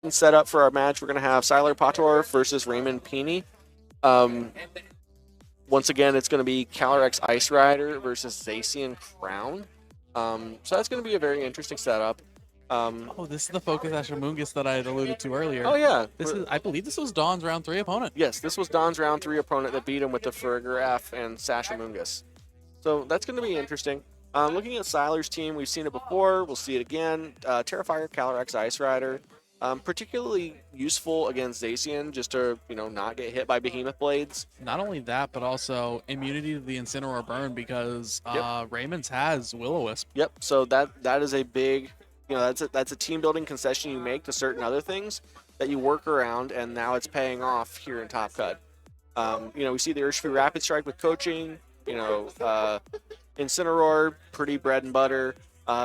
interesting setup for our match. We're going to have Siler Pator versus Raymond Peony. Once again, it's going to be Calyrex Ice Rider versus Zacian Crown. So that's going to be a very interesting setup. Oh, this is the Focus Ashamungus that I had alluded to earlier. Oh, yeah. I believe this was Dawn's round 3 opponent. Yes, this was Don's round 3 opponent that beat him with the Farigiraf and Sashamungus. So that's going to be interesting. Looking at Siler's team, we've seen it before. We'll see it again. Terrafire, Calyrex Ice Rider. Particularly useful against Zacian, just to not get hit by Behemoth Blades. Not only that, but also immunity to the Incineroar burn because Raymond's has Will-O-Wisp. Yep. So that is a big, that's a team building concession you make to certain other things that you work around, and now it's paying off here in Top Cut. We see the Urshifu Rapid Strike with coaching. Incineroar, pretty bread and butter.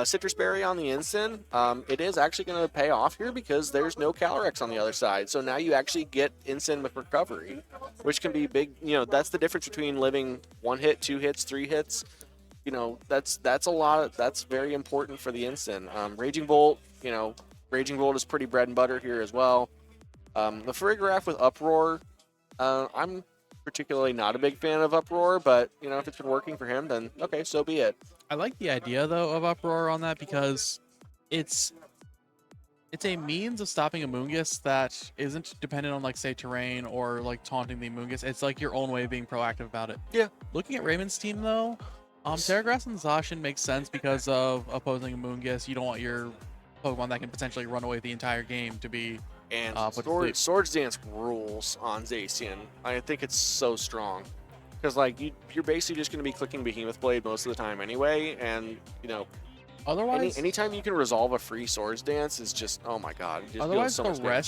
Citrus Berry on the Incin, it is actually going to pay off here because there's no Calyrex on the other side. So now you actually get Incin with recovery, which can be big. That's the difference between living 1 hit, 2 hits, 3 hits. That's a lot. That's very important for the Incin. Raging Bolt, Raging Bolt is pretty bread and butter here as well. The Farigiraf with Uproar, I'm particularly not a big fan of Uproar, but if it's been working for him, then okay, so be it. I like the idea though of Uproar on that because it's a means of stopping a Mungus that isn't dependent on like say terrain or like taunting the Mungus. It's like your own way of being proactive about it. Yeah. Looking at Raymond's team though, Terragrass and Zacian makes sense because of opposing a Mungus. You don't want your Pokemon that can potentially run away the entire game to be and Swords Dance rules on Zacian. I think it's so strong. Because you're basically just going to be clicking Behemoth Blade most of the time anyway, and otherwise, anytime you can resolve a free Swords Dance is just the rest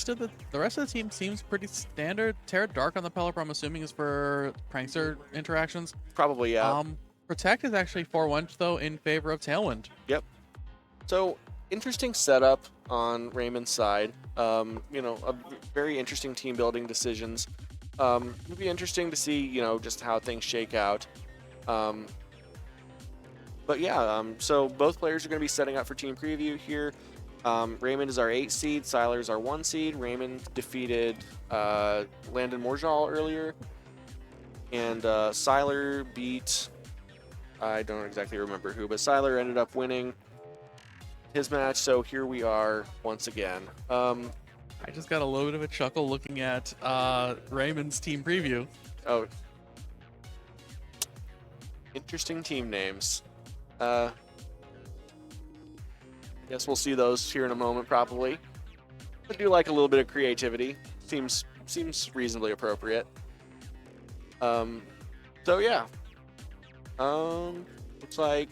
of the team seems pretty standard. Terra Dark on the Pelipper, I'm assuming, is for Prankster interactions. Probably, yeah. Protect is actually 4-1 though in favor of Tailwind. Yep. So interesting setup on Raymond's side. A very interesting team building decisions. It'll be interesting to see, just how things shake out. But yeah, so both players are going to be setting up for team preview here. Raymond is our 8 seed, Siler is our 1 seed. Raymond defeated Landon Morjal earlier, and Siler beat, I don't exactly remember who, but Siler ended up winning his match. So here we are once again. I just got a little bit of a chuckle looking at Raymond's team preview. Oh. Interesting team names. Guess we'll see those here in a moment, probably. I do like a little bit of creativity. Seems reasonably appropriate. So yeah. Looks like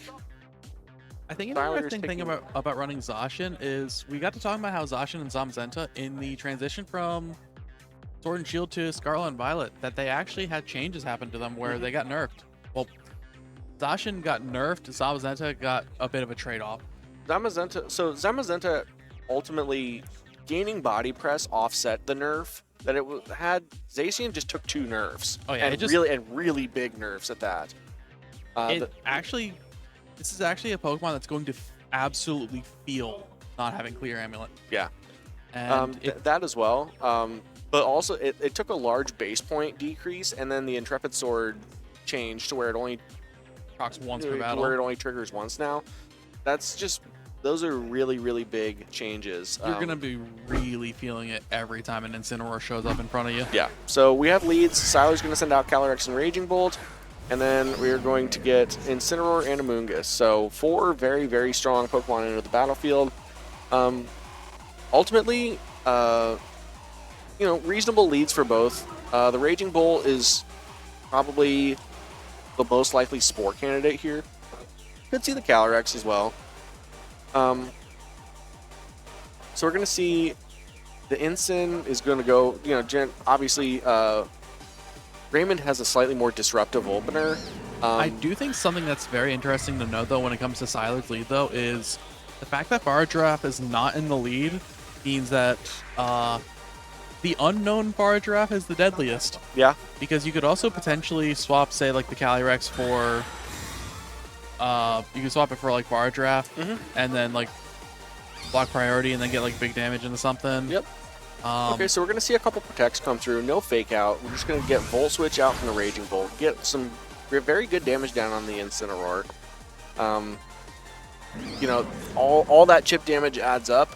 I think an interesting thing about running Zacian is we got to talk about how Zacian and Zamazenta in the transition from Sword and Shield to Scarlet and Violet, that they actually had changes happen to them where they got nerfed. Well, Zacian got nerfed, Zamazenta got a bit of a trade-off. Zamazenta ultimately gaining body press offset the nerf that it had. Zacian just took 2 nerfs. Oh yeah, and really big nerfs at that. This is actually a Pokemon that's going to absolutely feel not having Clear Amulet. Yeah. And that as well. But also, it took a large base point decrease, and then the Intrepid Sword changed to where it only procs once per battle. Where it only triggers once now. Those are really, really big changes. You're going to be really feeling it every time an Incineroar shows up in front of you. Yeah. So we have leads. Siler's going to send out Calyrex and Raging Bolt. And then we're going to get Incineroar and Amoonguss. So 4 very, very strong Pokemon into the battlefield. Ultimately, reasonable leads for both. The Raging Bolt is probably the most likely Spore candidate here. Could see the Calyrex as well. So we're going to see the Incin is going to go, obviously, Raymond has a slightly more disruptive opener. I do think something that's very interesting to note, though, when it comes to Siler's lead, though, is the fact that Farigiraf is not in the lead means that the unknown Farigiraf is the deadliest. Yeah. Because you could also potentially swap, say, like the Calyrex for... you can swap it for, like, Farigiraf, and then, like, block priority and then get, like, big damage into something. Yep. Okay, so we're going to see a couple protects come through. No fake out. We're just going to get Volt Switch out from the Raging Bolt. Get some very good damage down on the Incineroar. You know, all that chip damage adds up.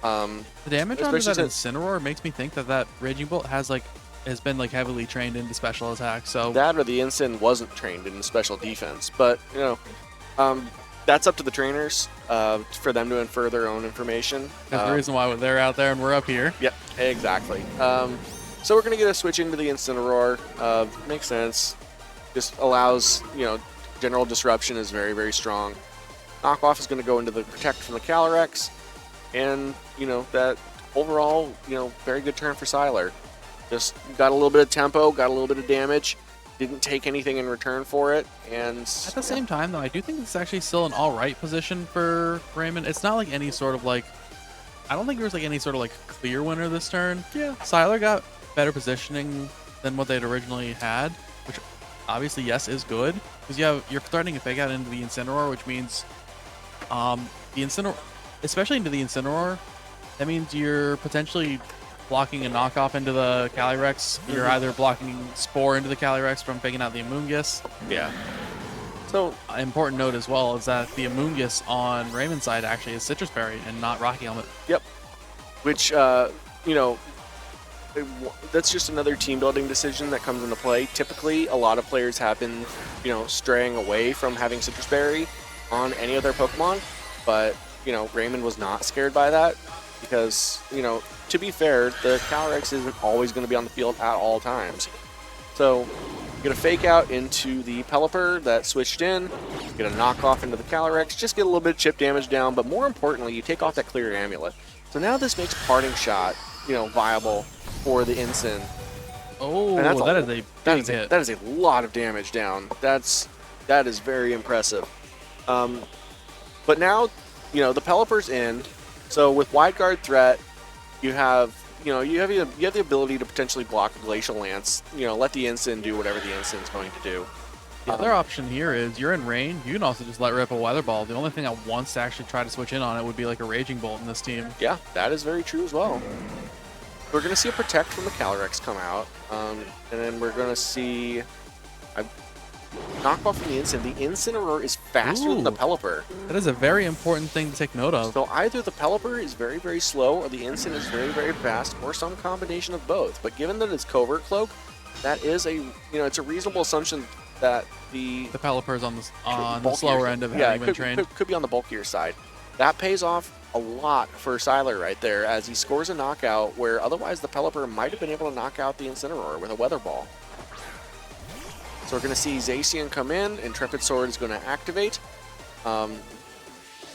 The damage on that Incineroar makes me think that Raging Bolt has been like heavily trained into special attacks. So that or the Incin wasn't trained in special defense, but you know, that's up to the trainers for them to infer their own information. There's the reason why they're out there and we're up here. Yep, exactly. So we're gonna get a switch into the Incineroar. Makes sense. Just allows, you know, general disruption is very strong. Knockoff is going to go into the protect from the Calyrex, and you know that overall, you know, very good turn for Sylar. Just got a little bit of tempo, got a little bit of damage, didn't take anything in return for it, and at the same time though, I do think it's actually still an all right position for Raymond. It's not like any sort of like, I don't think there's like any sort of like clear winner this turn. Yeah, Sylar got better positioning than what they'd originally had, which obviously yes is good because you're threatening a fake out into the Incineroar, which means the Incineroar, especially into the Incineroar, that means you're potentially blocking a knockoff into the Calyrex. You're either blocking Spore into the Calyrex from faking out the Amoonguss. Yeah. So important note as well is that the Amoonguss on Raymond's side actually is Citrus Berry and not Rocky Helmet. Yep. Which you know, that's just another team building decision that comes into play. Typically, a lot of players have been, you know, straying away from having Citrus Berry on any of their Pokemon, but you know, Raymond was not scared by that because, you know, to be fair, the Calyrex isn't always going to be on the field at all times. So get a fake out into the Pelipper that switched in, get a knockoff into the Calyrex, just get a little bit of chip damage down, but more importantly, you take off that Clear Amulet. So now this makes Parting Shot, you know, viable for the Incin. Oh, that is a big hit. That is a lot of damage down. That is very impressive. But now, you know, the Pelipper's in. So with Wide Guard Threat, you have the ability to potentially block a Glacial Lance. You know, let the Incin do whatever the Incin's going to do. The other option here is you're in rain. You can also just let rip a Weather Ball. The only thing that wants to actually try to switch in on it would be like a Raging Bolt in this team. Yeah, that is very true as well. We're going to see a Protect from the Calyrex come out, and then we're going to see a knockoff from the Incin. The Incineroar is faster than the Pelipper. That is a very important thing to take note of. So either the Pelipper is very slow, or the Incin is very fast, or some combination of both. But given that it's Covert Cloak, that is it's a reasonable assumption that the Pelipper is on the slower end of having been trained. Could be on the bulkier side. That pays off a lot for Sylar right there, as he scores a knockout where otherwise the Pelipper might have been able to knock out the Incineroar with a Weather Ball. So we're going to see Zacian come in, Intrepid Sword is going to activate. Now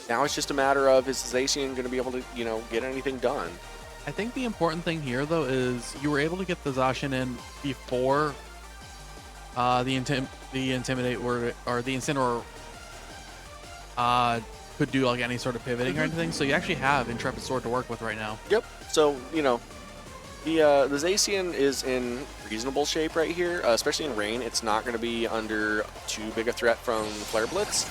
it's just a matter of, is Zacian going to be able to, you know, get anything done? I think the important thing here, though, is you were able to get the Zacian in before the Intimidate or the Incineroar could do like any sort of pivoting or anything. So you actually have Intrepid Sword to work with right now. Yep. So, you know, the Zacian is in reasonable shape right here, especially in rain. It's not going to be under too big a threat from Flare Blitz.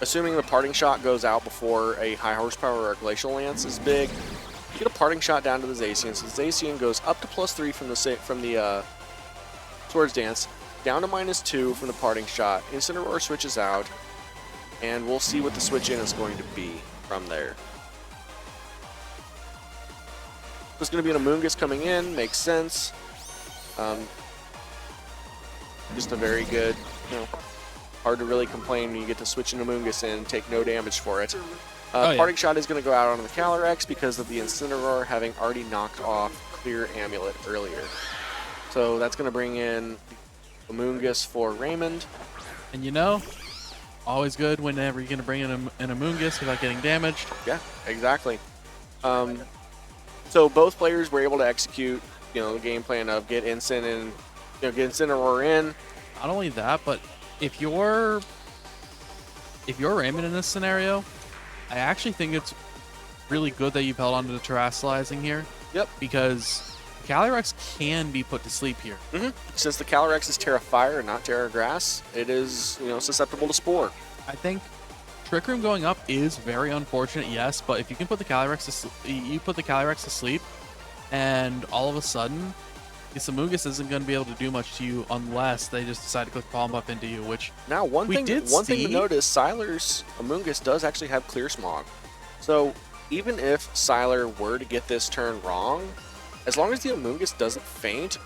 Assuming the Parting Shot goes out before a High Horsepower or a Glacial Lance is big, you get a Parting Shot down to the Zacian. So the Zacian goes up to +3 from the Swords Dance, down to -2 from the Parting Shot. Incineroar switches out, and we'll see what the switch in is going to be from there. There's going to be an Amoonguss coming in, makes sense. Just a very good, you know, hard to really complain when you get to switch an Amoonguss in and take no damage for it. Parting Shot is going to go out on the Calyrex because of the Incineroar having already knocked off Clear Amulet earlier. So that's going to bring in Amoonguss for Raymond. And you know, always good whenever you're going to bring in an Amoonguss without getting damaged. Yeah, exactly. So both players were able to execute, you know, the game plan of get Incin and, you know, get Incineroar in. Not only that, but if you're Raymond in this scenario, I actually think it's really good that you've held on to the Terastallizing here. Yep. Because Calyrex can be put to sleep here. Since the Calyrex is Terra Fire and not Terra Grass, it is, you know, susceptible to Spore. I think Trick Room going up is very unfortunate, yes, but if you can put the Calyrex to sleep, and all of a sudden, this Amoonguss isn't going to be able to do much to you unless they just decide to click Palm Buff into you, which now one thing to notice, Sylar's Amoonguss does actually have Clear Smog. So even if Sylar were to get this turn wrong, as long as the Amoonguss doesn't faint,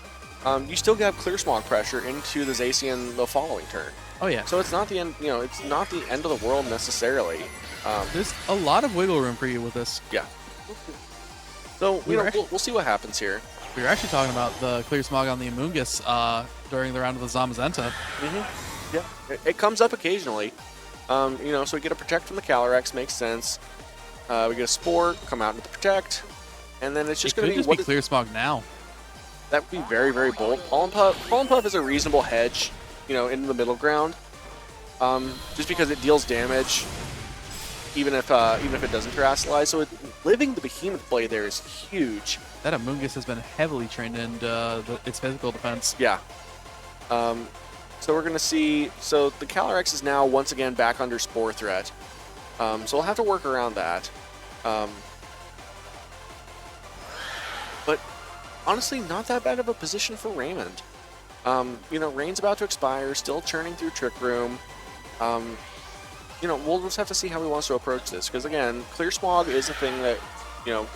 you still have Clear Smog pressure into the Zacian the following turn. Oh yeah. So it's not the end. It's not the end of the world necessarily. There's a lot of wiggle room for you with this. Yeah. So we'll see what happens here. We were actually talking about the Clear Smog on the Amoonguss during the round of the Zamazenta. Yeah, it comes up occasionally. So we get a Protect from the Calyrex, makes sense. We get a Spore, come out into the Protect, and then it's just going to be Clear Smog now. That would be very, very bold. Pollen Puff is a reasonable hedge, in the middle ground, just because it deals damage, even if it doesn't terastallize. So living the Behemoth Blade there is huge. That Amoonguss has been heavily trained in its physical defense. Yeah. So we're going to see... So the Calyrex is now once again back under Spore threat. So we'll have to work around that. But honestly, not that bad of a position for Raymond. Rain's about to expire, still churning through Trick Room. We'll just have to see how he wants to approach this. Because again, Clear Smog is a thing that,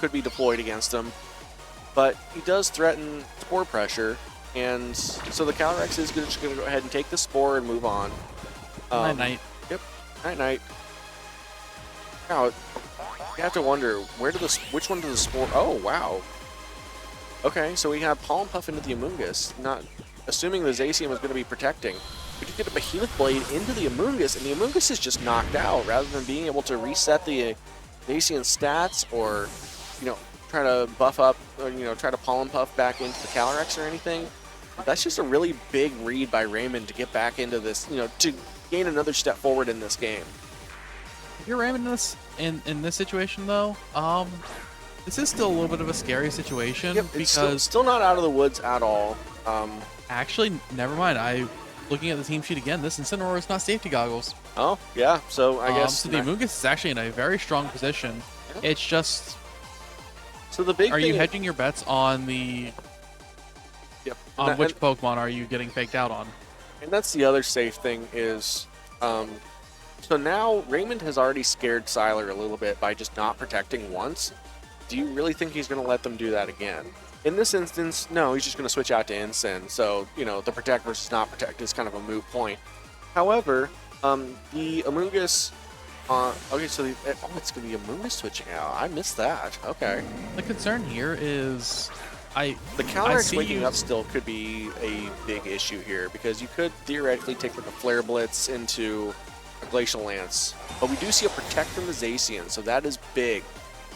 could be deployed against him. But he does threaten Spore pressure, and so the Calyrex is just going to go ahead and take the Spore and move on. Night-night. Yep, night-night. Now, you have to wonder, which one does the Spore... Oh, wow. Okay, so we have Pollen Puff into the Amoonguss, not assuming the Zacian was going to be protecting. We could get a Behemoth Blade into the Amoonguss, and the Amoonguss is just knocked out, rather than being able to reset the Zacian stats, or, try to buff up, or, try to Pollen Puff back into the Calyrex or anything. That's just a really big read by Raymond to get back into this, to gain another step forward in this game. If you're Raymond in this situation, though, this is still a little bit of a scary situation. Yep, because it's still not out of the woods at all. Actually, never mind. Looking at the team sheet again, this Incineroar is not safety goggles. Oh, yeah. So I guess... So the Amoonguss is actually in a very strong position. Yeah. It's just... So the big Are you hedging your bets on the... Yep. On which Pokemon are you getting faked out on? And that's the other safe thing is... So now Raymond has already scared Sylar a little bit by just not protecting once. Do you really think he's going to let them do that again? In this instance, no, he's just going to switch out to Incin. So, the protect versus not protect is kind of a moot point. However, the Amoonguss... okay, so it's going to be Amoonguss switching out. I missed that. Okay. The concern here is... The Calyrex waking up still could be a big issue here, because you could theoretically take like a Flare Blitz into a Glacial Lance. But we do see a Protect from the Zacian, so that is big.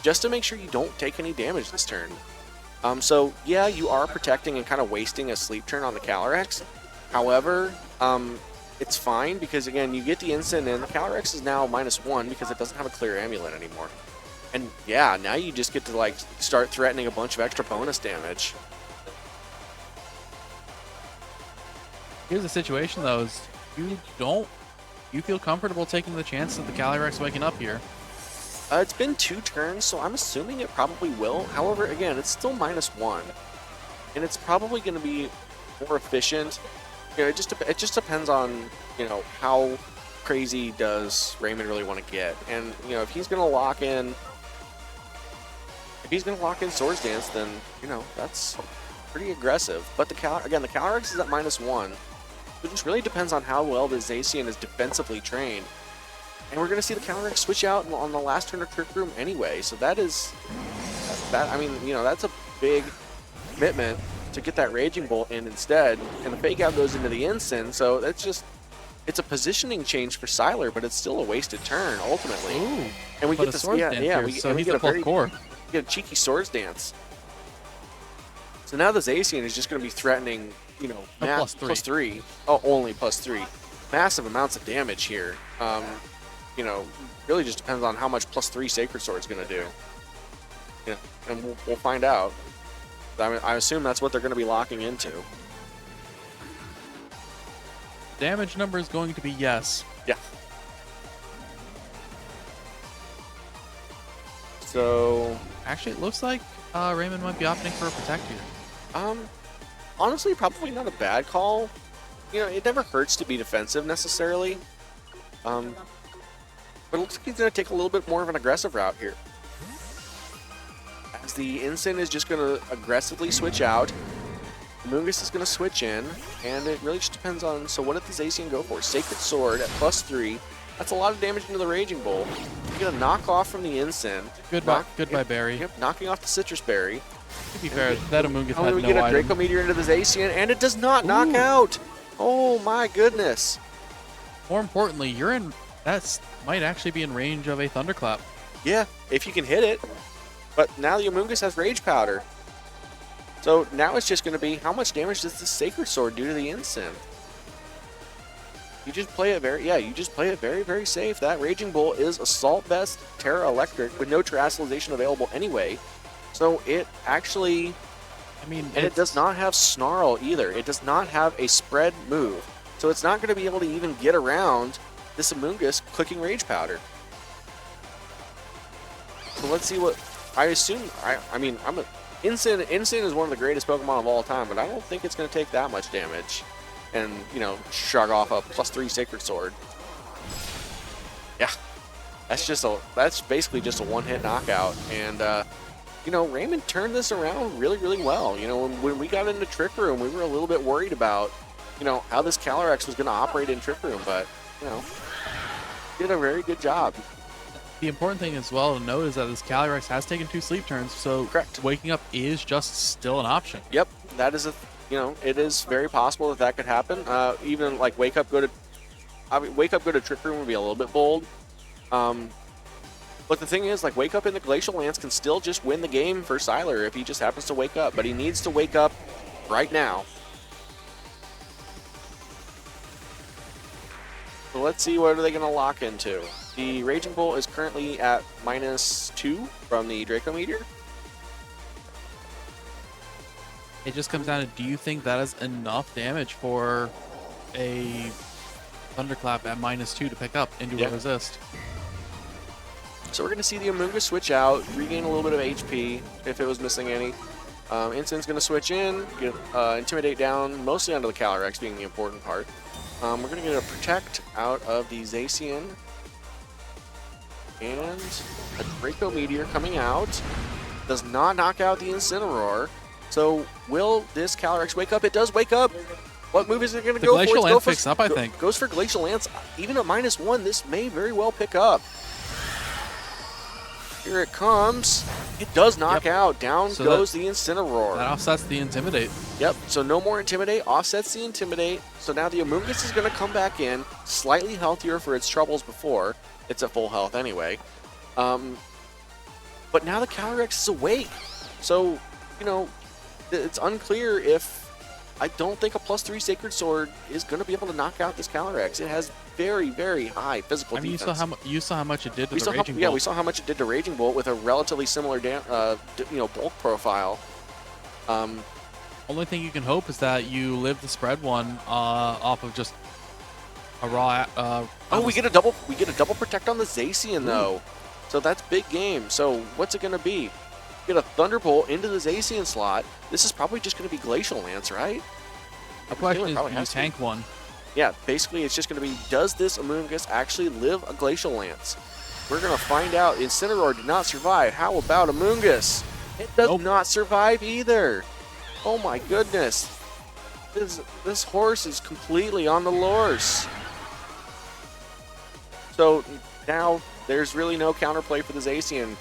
Just to make sure you don't take any damage this turn. So, yeah, you are protecting and kind of wasting a sleep turn on the Calyrex. However, it's fine because, again, you get the Incin and the Calyrex is now -1 because it doesn't have a Clear Amulet anymore. And, yeah, now you just get to, start threatening a bunch of extra bonus damage. Here's the situation, though, is you feel comfortable taking the chance of the Calyrex waking up here. It's been 2 turns, so I'm assuming it probably will. However, again, it's still -1. And it's probably going to be more efficient. It just depends on, how crazy does Raymond really want to get. And, if he's going to lock in... If he's going to lock in Swords Dance, then, that's pretty aggressive. But, the Calyrex is at -1. It just really depends on how well the Zacian is defensively trained. And we're going to see the Calyrex switch out on the last turn of Trick Room anyway. So that's a big commitment to get that Raging Bolt in instead. And the Fake Out goes into the Incin. So it's a positioning change for Sylar, but it's still a wasted turn ultimately. Ooh, and we get the Swords Dance here, so we he's a full core. We get a cheeky Swords Dance. So now the Zacian is just going to be threatening, +3. Oh, only +3. Massive amounts of damage here. Really just depends on how much +3 Sacred Sword is going to do. And we'll find out. I assume that's what they're going to be locking into. Damage number is going to be yes. Yeah. So Actually, it looks like Raymond might be opting for a Protect here. Honestly, probably not a bad call. You know, it never hurts to be defensive necessarily. But it looks like he's going to take a little bit more of an aggressive route here. As the Ensign is just going to aggressively switch out. Mungus is going to switch in, and it really just depends on, so what did the Zacian go for? Sacred Sword at +3. That's a lot of damage into the Raging Bolt. You get a knockoff from the Ensign. Goodbye, Berry. Yep, knocking off the Citrus Berry. To be fair, that Amoonguss had We no get a item. Draco Meteor into the Zacian, and it does not knock out. Oh my goodness. More importantly, that might actually be in range of a Thunderclap. Yeah, if you can hit it. But now the Amoonguss has Rage Powder. So now it's just going to be, how much damage does the Sacred Sword do to the Ensign? You just play it very, very safe. That Raging Bolt is Assault Vest, Terra Electric, with no Terrestrialization available anyway. So it actually, and it does not have Snarl either. It does not have a spread move. So it's not going to be able to even get around this Amoonguss clicking Rage Powder. So let's see what, I assume, Ensign is one of the greatest Pokemon of all time, but I don't think it's going to take that much damage and, you know, shrug off a +3 Sacred Sword. Yeah, that's basically just a one-hit knockout. And, you know, Raymond turned this around really, really well. You know, when we got into Trick Room, we were a little bit worried about, you know, how this Calyrex was going to operate in Trick Room, but, you know, did a very good job. The important thing as well to note is that this Calyrex has taken 2 sleep turns, so correct. Waking up is just still an option. Yep, that is it is very possible that could happen. Even like Wake Up, go to Trick Room would be a little bit bold. But the thing is, like, Wake Up in the Glacial Lance can still just win the game for Sylar if he just happens to wake up, but he needs to wake up right now. So let's see, what are they going to lock into? The Raging Bolt is currently at -2 from the Draco Meteor. It just comes down to, do you think that is enough damage for a Thunderclap at -2 to pick up into a resist? So we're going to see the Amoonguss switch out, regain a little bit of HP if it was missing any. Ensign's going to switch in, get Intimidate down, mostly onto the Calyrex being the important part. We're going to get a Protect out of the Zacian. And a Draco Meteor coming out. Does not knock out the Incineroar. So will this Calyrex wake up? It does wake up. What move is it going to go for? Glacial Lance picks up, I think. Goes for Glacial Lance. Even at -1, this may very well pick up. Here it comes. It does knock out. Down goes the Incineroar. That offsets the Intimidate. Yep, so no more Intimidate. Offsets the Intimidate. So now the Amoonguss is going to come back in, slightly healthier for its troubles before. It's at full health anyway. But now the Calyrex is awake. So, you know, it's unclear if... I don't think a +3 Sacred Sword is going to be able to knock out this Calyrex. It has very, very high physical defense. You saw how much it did to the Raging Bolt. Yeah, we saw how much it did to Raging Bolt with a relatively similar bulk profile. Only thing you can hope is that you live the spread one off of just a raw. We get a double Protect on the Zacian though, so that's big game. So what's it gonna be? Get a Thunderbolt into the Zacian slot. This is probably just gonna be Glacial Lance, right? The question is, do you tank one? Yeah, basically it's just gonna be, does this Amoonguss actually live a Glacial Lance? We're gonna find out. Incineroar did not survive. How about Amoonguss? It does not survive either. Oh my goodness. This horse is completely on the lures. So now there's really no counterplay for the Zacian.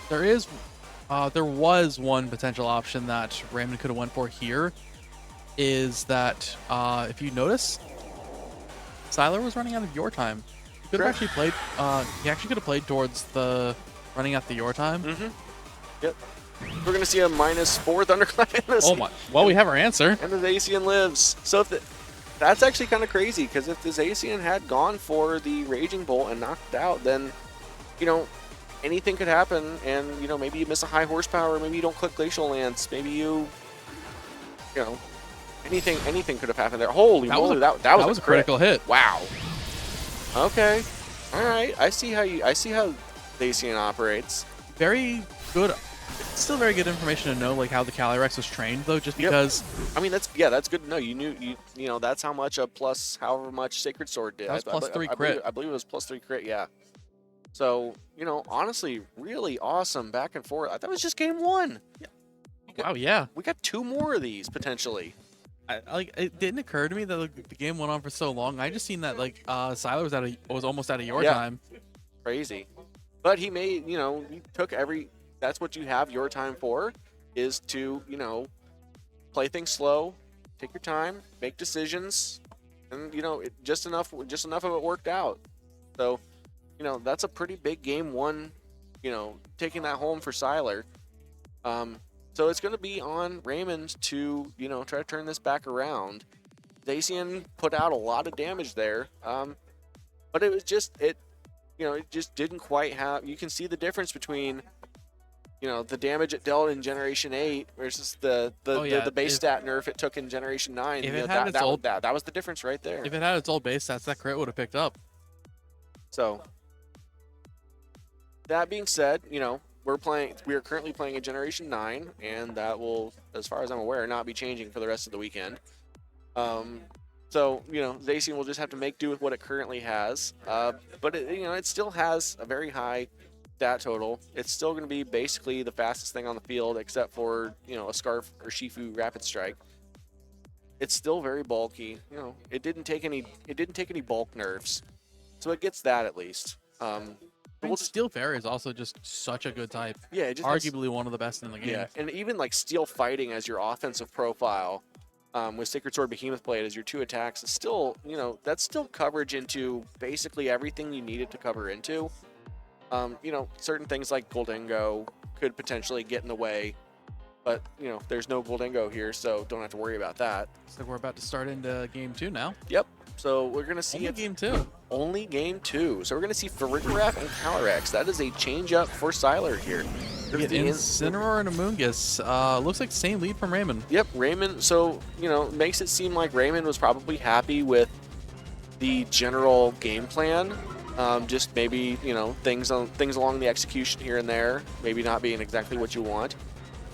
There was one potential option that Raymond could have went for here, is that if you notice, Sylar was running out of your time. He could have actually played. He actually could have played towards the running out the your time. Yep. We're gonna see a -4 Thunderclap in this. Oh my! Well, we have our answer. And the Zacian lives. So if that's actually kind of crazy, because if the Zacian had gone for the Raging Bolt and knocked out, then, you know, anything could happen, and, you know, maybe you miss a high horsepower, maybe you don't click Glacial Lance, maybe you know, anything could have happened there. Holy moly, that was a critical hit. Wow. Okay. All right. I see how Zacian operates. very good. It's still very good information to know, like how the Calyrex was trained, though, just because. I mean, that's good to know. You know that's how much a plus, however much Sacred Sword did. That was plus 3 crit. I believe it was plus 3 crit. Yeah. So honestly, really awesome back and forth. That was just game 1. Wow, yeah. We got 2 more of these potentially. It didn't occur to me that the game went on for so long. I just seen that Siler was almost out of your time. Crazy. But he made, he took that's what you have your time for, is to, play things slow, take your time, make decisions, and just enough of it worked out. So, that's a pretty big game 1, taking that home for Siler. So it's going to be on Raymond to, try to turn this back around. Zacian put out a lot of damage there, but it was it just didn't quite have. You can see the difference between, the damage it dealt in Generation 8 versus the base stat nerf it took in Generation 9. That was the difference right there. If it had its old base stats, that crit would have picked up. So that being said, we are currently playing a Generation 9, and that will, as far as I'm aware, not be changing for the rest of the weekend. So, Zacian will just have to make do with what it currently has. But it still has a very high stat total. It's still going to be basically the fastest thing on the field, except for, a Scarf or Shifu Rapid Strike. It's still very bulky. It didn't take any bulk nerfs. So it gets that at least. Steel Fairy is also just such a good type. Yeah, it just arguably one of the best in the game. Yeah, and even like Steel Fighting as your offensive profile, with Sacred Sword Behemoth Blade as your 2 attacks, is still, that's still coverage into basically everything you needed to cover into. Certain things like Goldingo could potentially get in the way, but there's no Goldingo here, so don't have to worry about that. So we're about to start into game 2 now. Yep. So we're gonna see game 2. Only game 2. So we're gonna see Farigiraf and Calyrex. That is a change up for Siler here. Incineroar and Amoonguss. Looks like same lead from Raymond. Yep, Raymond. So makes it seem like Raymond was probably happy with the general game plan. Just maybe things along the execution here and there, maybe not being exactly what you want.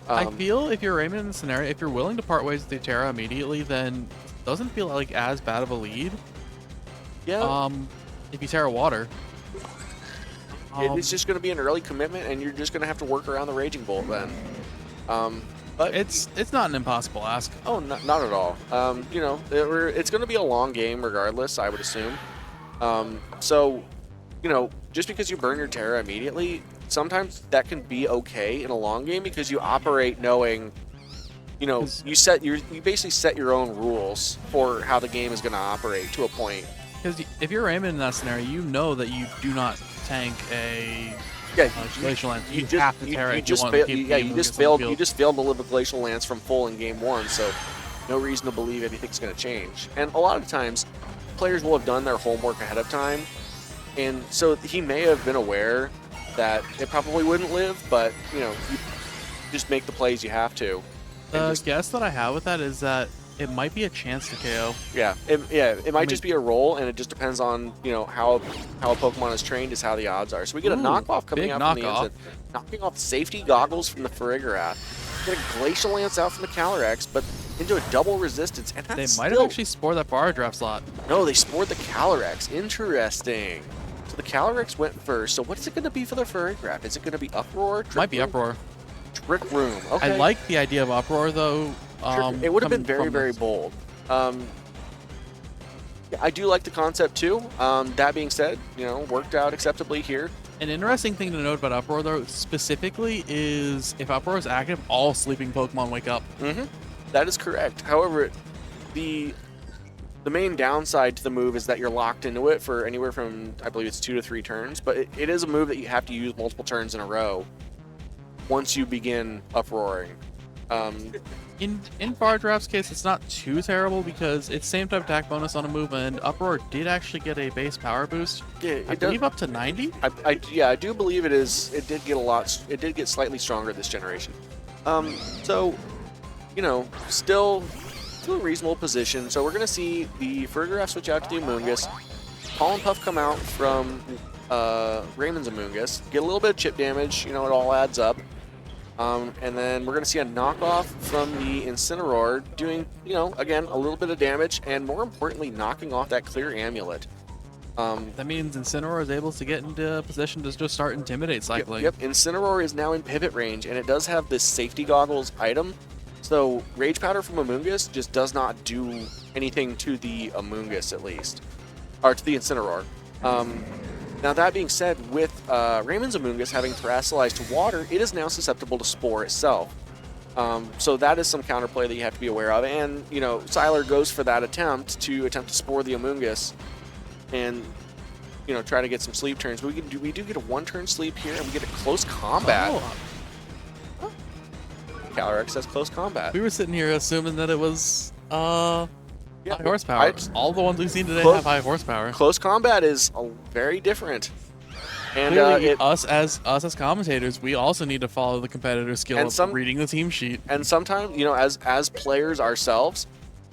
I feel if you're Raymond in the scenario, if you're willing to part ways with the Terra immediately, then it doesn't feel like as bad of a lead. Yeah. If you Terra Water. It's just going to be an early commitment, and you're just going to have to work around the Raging Bolt then. But it's not an impossible ask. Oh, not at all. It's going to be a long game regardless, I would assume. So, just because you burn your Terra immediately, sometimes that can be okay in a long game because you operate knowing, you basically set your own rules for how the game is going to operate to a point. Because if you're Raymond in that scenario, you know that you do not tank a Glacial Lance. You have to Terra. You just failed to live a Glacial Lance from full in game 1, so no reason to believe anything's going to change. And a lot of times, players will have done their homework ahead of time, and so he may have been aware that it probably wouldn't live, but you just make the plays you have to. The guess that I have with that is that it might be a chance to KO. Yeah, it might just be a roll, and it just depends on how a Pokemon is trained is how the odds are. So we get a knockoff coming out from the inside, knocking off safety goggles from the Farigiraf. Get a Glacial Lance out from the Calyrex, but into a double resistance, and that's they might have actually spored that bar draft slot. No, they spored the Calyrex. Interesting. So the Calyrex went first. So what is it going to be for the Farigiraf? Is it going to be Uproar? Might be Uproar. Trick Room. Okay. I like the idea of Uproar though. It would have been very, very bold. I do like the concept too. That being said, worked out acceptably here. An interesting thing to note about Uproar though, specifically, is if Uproar is active, all sleeping Pokemon wake up. Mm-hmm. That is correct. However, the main downside to the move is that you're locked into it for anywhere from, I believe it's 2 to 3 turns, but it is a move that you have to use multiple turns in a row once you begin uproaring. In Fardraft's case, it's not too terrible because it's same type attack bonus on a move, and Uproar did actually get a base power boost. Yeah, I believe up to 90. I do believe it is. It did get It did get slightly stronger this generation. So, still a reasonable position. So we're gonna see the Farigiraf switch out to the Amoonguss. Pollen Puff come out from Raymond's Amoonguss. Get a little bit of chip damage, it all adds up. And then we're going to see a knockoff from the Incineroar doing, again, a little bit of damage, and more importantly, knocking off that clear amulet. That means Incineroar is able to get into position to just start Intimidate cycling. Yep, Incineroar is now in pivot range, and it does have this safety goggles item. So Rage Powder from Amoonguss just does not do anything to the Amoonguss, at least. Or to the Incineroar. Now that being said, with Raymond's Amoonguss having terrestrialized to water, it is now susceptible to Spore itself. So that is some counterplay that you have to be aware of. And, Siler goes for that attempt to Spore the Amoonguss and, try to get some sleep turns. But we do get a one-turn sleep here, and we get a close combat. Oh. Calyrex has close combat. We were sitting here assuming that it was high Yeah, horsepower. All the ones we've seen today have high horsepower. Close combat is very different. And Clearly, us as commentators, we also need to follow the competitor skill of reading the team sheet. And sometimes, as players ourselves,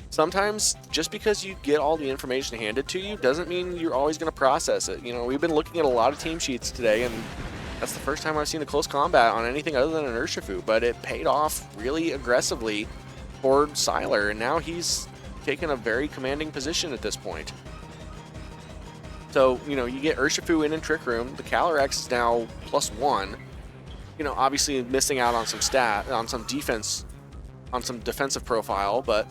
sometimes just because you get all the information handed to you doesn't mean you're always going to process it. We've been looking at a lot of team sheets today, and that's the first time I've seen a close combat on anything other than an Urshifu, but it paid off really aggressively for Siler, and now he's taken a very commanding position at this point. So, you get Urshifu in Trick Room. The Calyrex is now +1. Obviously missing out on some defensive profile, but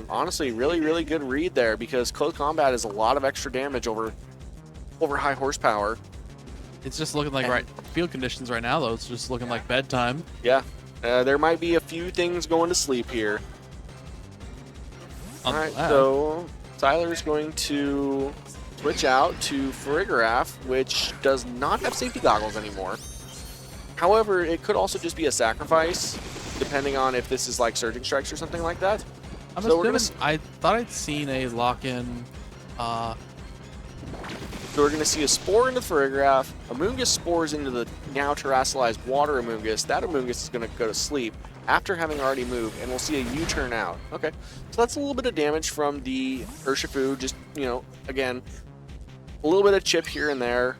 honestly, really, really good read there, because close combat is a lot of extra damage over high horsepower. It's just looking like field conditions right now, though. It's just looking like bedtime. Yeah, there might be a few things going to sleep here. All right, so Siler's going to switch out to Farigiraf, which does not have safety goggles anymore. However, it could also just be a sacrifice, depending on if this is like Surging Strikes or something like that. I thought I'd seen a lock-in. So we're going to see a Spore into Farigiraf. Amoonguss spores into the now terrestrialized water Amoonguss. That Amoonguss is going to go to sleep after having already moved, and we'll see a U-turn out. Okay, so that's a little bit of damage from the Urshifu. Just, again, a little bit of chip here and there.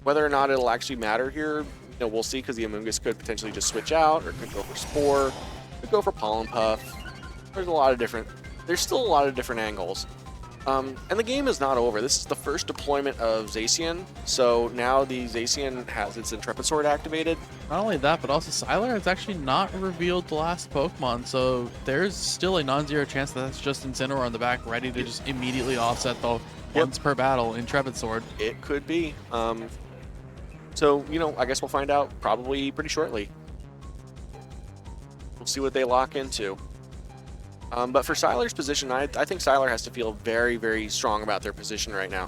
Whether or not it'll actually matter here, we'll see, because the Amoonguss could potentially just switch out, or could go for Spore, could go for Pollen Puff. There's still a lot of different angles. And the game is not over. This is the first deployment of Zacian, so now the Zacian has its Intrepid Sword activated. Not only that, but also Siler has actually not revealed the last Pokemon, so there's still a non-zero chance that that's just Incineroar on the back, ready to just immediately offset the once per battle Intrepid Sword. It could be. So, I guess we'll find out probably pretty shortly. We'll see what they lock into. But for Siler's position, I think Siler has to feel very, very strong about their position right now.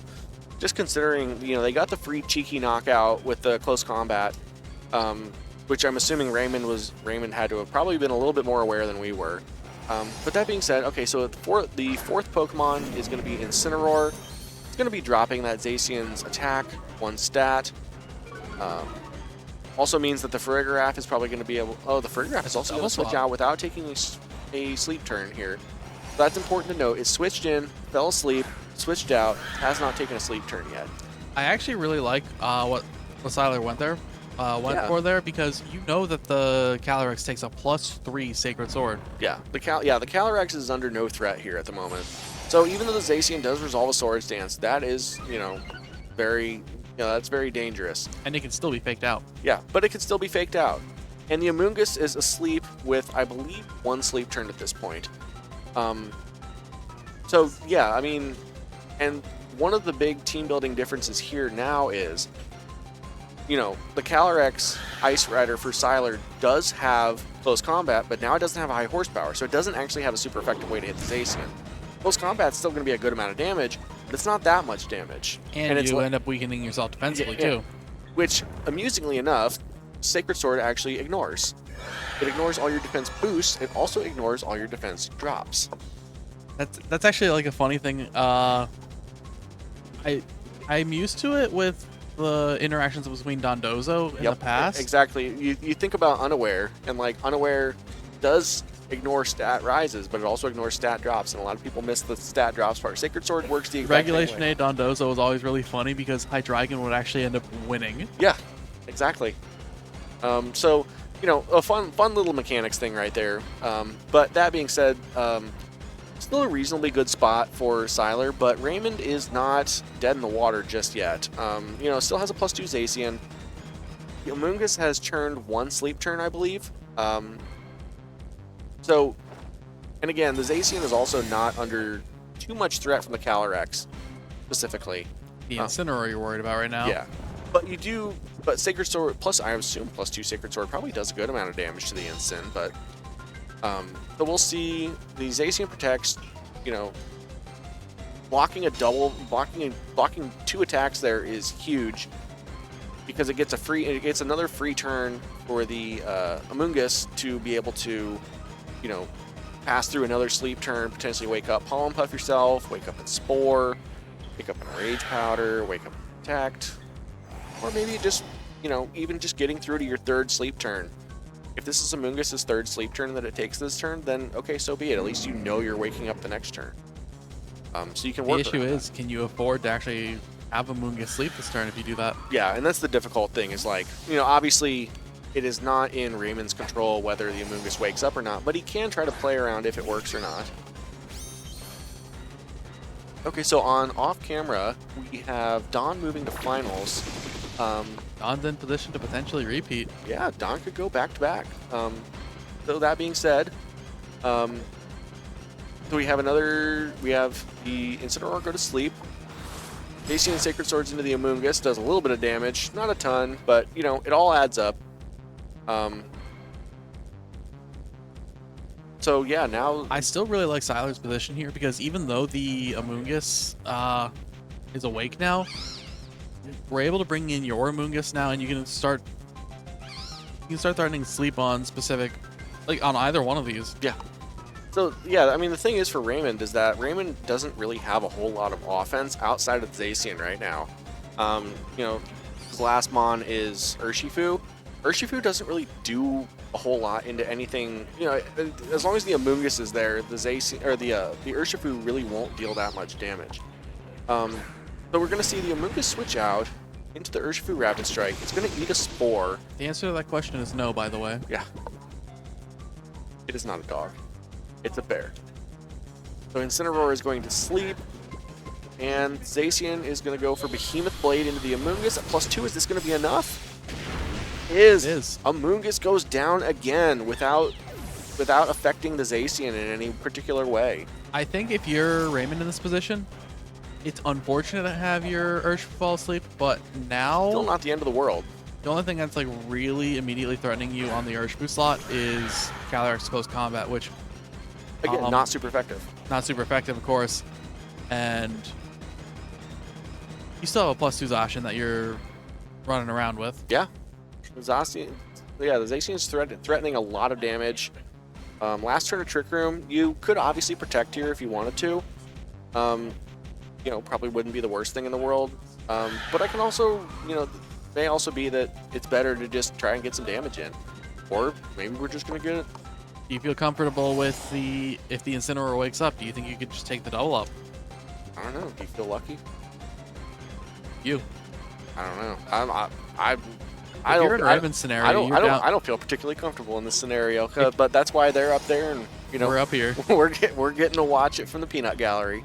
Just considering, they got the free cheeky knockout with the close combat, which I'm assuming Raymond had to have probably been a little bit more aware than we were. But that being said, okay, so the fourth Pokemon is going to be Incineroar. It's going to be dropping that Zacian's attack, 1 stat. Also means that the Farigiraf is probably going to be able... Oh, the Farigiraf is also going to switch out without taking a sleep turn here. So that's important to note. It switched in, fell asleep, switched out, has not taken a sleep turn yet. I actually really like what Siler went for there, because that the Calyrex takes a +3 Sacred Sword. Yeah, the Calyrex is under no threat here at the moment. So even though the Zacian does resolve a Swords Dance, that is, very... that's very dangerous. And it can still be faked out. Yeah, but it can still be faked out. And the Amoonguss is asleep with, I believe, 1 sleep turn at this point. So, yeah, and one of the big team building differences here now is, the Calyrex Ice Rider for Siler does have close combat, but now it doesn't have a high horsepower, so it doesn't actually have a super effective way to hit the Zacian. Close combat's still going to be a good amount of damage, but it's not that much damage. And you end up weakening yourself defensively, too. Which, amusingly enough, Sacred Sword actually ignores. It ignores all your defense boosts. It also ignores all your defense drops. That's actually like a funny thing. I'm used to it with the interactions between Dondozo in the past. Exactly. You think about Unaware, and like Unaware does ignore stat rises, but it also ignores stat drops, and a lot of people miss the stat drops part. Sacred Sword works the exact same Regulation way. A Dondozo was always really funny because Hydreigon would actually end up winning. Yeah, exactly. So, you know, a fun little mechanics thing right there. But that being said, still a reasonably good spot for Sylar, but Raymond is not dead in the water just yet. You know, still has a +2 Zacian. Amoonguss has churned 1 sleep turn, I believe. So, and again, the Zacian is also not under too much threat from the Calyrex, specifically. The Incineroar you're worried about right now. Yeah. But you do, but Sacred Sword, plus I assume +2 Sacred Sword probably does a good amount of damage to the Incin, but, so we'll see. The Zacian protects, you know, blocking 2 attacks there is huge, because it gets another free turn for the Amoonguss to be able to, you know, pass through another sleep turn, potentially wake up Pollen Puff yourself, wake up in Spore, wake up in Rage Powder, wake up in Protect, or maybe just, you know, even just getting through to your 3rd sleep turn. If this is Amoonguss's 3rd sleep turn that it takes this turn, then okay, so be it. At least you know you're waking up the next turn. So you can work. The issue is, can you afford to actually have Amoonguss sleep this turn if you do that? Yeah, and that's the difficult thing, is like, you know, obviously it is not in Raymond's control whether the Amoonguss wakes up or not, but he can try to play around if it works or not. Okay, so on off camera, we have Don moving to finals. Don's in position to potentially repeat. Yeah, Don could go back to back. So that being said, so we have the Incineroar go to sleep. Zacian Sacred Swords into the Amoonguss, does a little bit of damage, not a ton, but you know, it all adds up. So yeah, now I still really like Sylar's position here, because even though the Amoonguss is awake now, we're able to bring in your Amoonguss now, and you can start threatening sleep on specific, like on either one of these. Yeah. So yeah, I mean, the thing is for Raymond is that Raymond doesn't really have a whole lot of offense outside of Zacian right now. You know, his last mon is Urshifu. Urshifu doesn't really do a whole lot into anything. You know, as long as the Amoonguss is there, the Zacian or the Urshifu really won't deal that much damage. So we're gonna see the Amoonguss switch out into the Urshifu Rapid Strike. It's gonna eat a Spore. The answer to that question is no, by the way. Yeah. It is not a dog. It's a bear. So Incineroar is going to sleep, and Zacian is going to go for Behemoth Blade into the Amoonguss at +2. Is this going to be enough? It is. Amoonguss goes down again without affecting the Zacian in any particular way. I think if you're Raymond in this position, it's unfortunate to have your Urshifu fall asleep, but now Still not the end of the world. the only thing that's like really immediately threatening you on the Urshifu slot is Calyrex Close Combat, which Again, not super effective. not super effective, of course, and you still have a +2 Zacian that you're running around with. Yeah. The Zacian is threatening a lot of damage. Last turn of Trick Room, you could obviously protect here if you wanted to. You know, probably wouldn't be the worst thing in the world. But I can also, you know, may also be that it's better to just try and get some damage in. Or maybe we're just going to get it. Do you feel comfortable with if the Incineroar wakes up? Do you think you could just take the double up? I don't know. Do you feel lucky? You. I don't know. If you're in Raymond's scenario, I don't feel particularly comfortable in this scenario, but that's why they're up there, and you know we're up here. we're getting to watch it from the peanut gallery.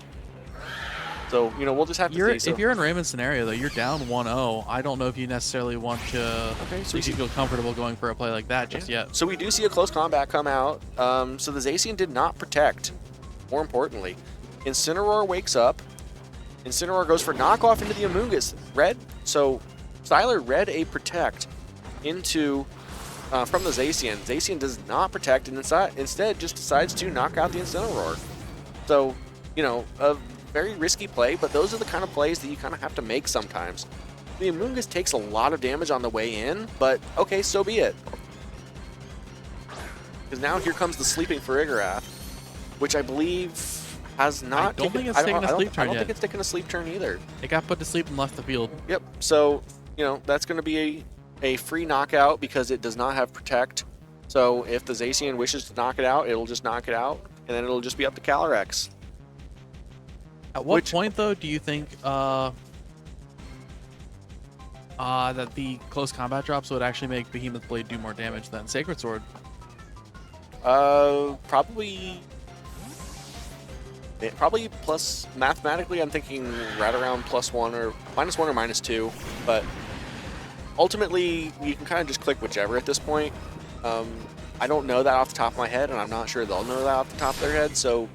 So you know we'll just have to see. So. If you're in Raymond's scenario though, you're down 1-0. I don't know if you necessarily want to. Okay, so you feel comfortable going for a play like that just yet. So we do see a close combat come out. So the Zacian did not protect. More importantly, Incineroar wakes up. Incineroar goes for knockoff into the Amoonguss. So Sylar read a protect into from the Zacian. Zacian does not protect and instead just decides to knock out the Incineroar. So, you know, a very risky play, but those are the kind of plays that you kind of have to make sometimes. The Amoonguss takes a lot of damage on the way in, but okay, so be it. Because now here comes the sleeping Farigarath, which I believe has not. I don't think it's taken a sleep turn yet. I don't think it's taken a sleep turn either. It got put to sleep and left the field. Yep. So, you know, that's going to be a free knockout because it does not have protect. So if the Zacian wishes to knock it out, it'll just knock it out, and then it'll just be up to Calyrex. At what point, though, do you think that the close combat drops would actually make Behemoth Blade do more damage than Sacred Sword? Probably plus, mathematically, I'm thinking right around +1 or -1 or -2, but ultimately you can kind of just click whichever at this point. I don't know that off the top of my head, and I'm not sure they'll know that off the top of their head, so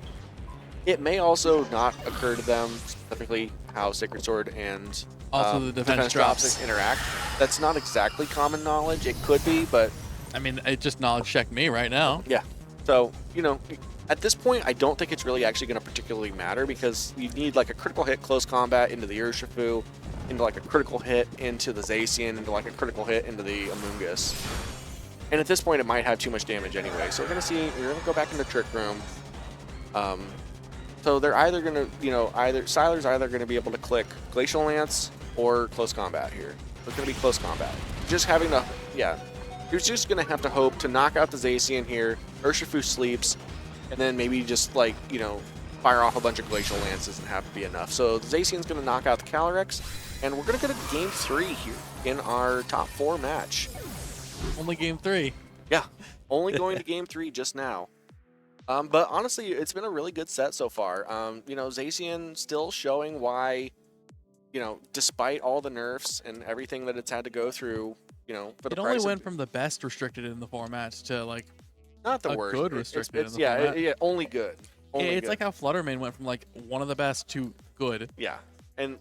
it may also not occur to them specifically how Sacred Sword and also the defense drops interact. That's not exactly common knowledge. It could be, but I mean, it just knowledge checked me right now. yeah. So, you know, at this point, I don't think it's really actually going to particularly matter, because you need like a critical hit close combat into the Urshifu, into like a critical hit into the Zacian, into like a critical hit into the Amoonguss. And at this point, it might have too much damage anyway. So we're going to go back into Trick Room. So they're either going to, Sylar's either going to be able to click Glacial Lance or close combat here. It's going to be close combat. Just having to, you're just going to have to hope to knock out the Zacian here. Urshifu sleeps, and then maybe just like, fire off a bunch of Glacial Lances and have to be enough. So the Zacian's going to knock out the Calyrex, and we're going to go to Game 3 here in our top 4 match. Only Game 3. Yeah, only going to Game 3 just now. But honestly, it's been a really good set so far. Zacian still showing why, despite all the nerfs and everything that it's had to go through, for the it only went from the best restricted in the formats to like not the worst. Good restricted in the format. Only good. It's like how Fluttermane went from like one of the best to good. Yeah. And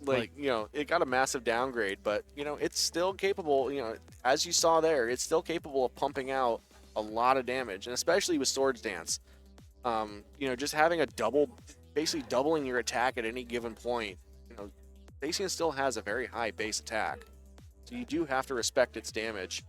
it got a massive downgrade, but it's still capable, as you saw there, it's still capable of pumping out a lot of damage, and especially with Swords Dance. Just having basically doubling your attack at any given point. Zacian still has a very high base attack, so you do have to respect its damage.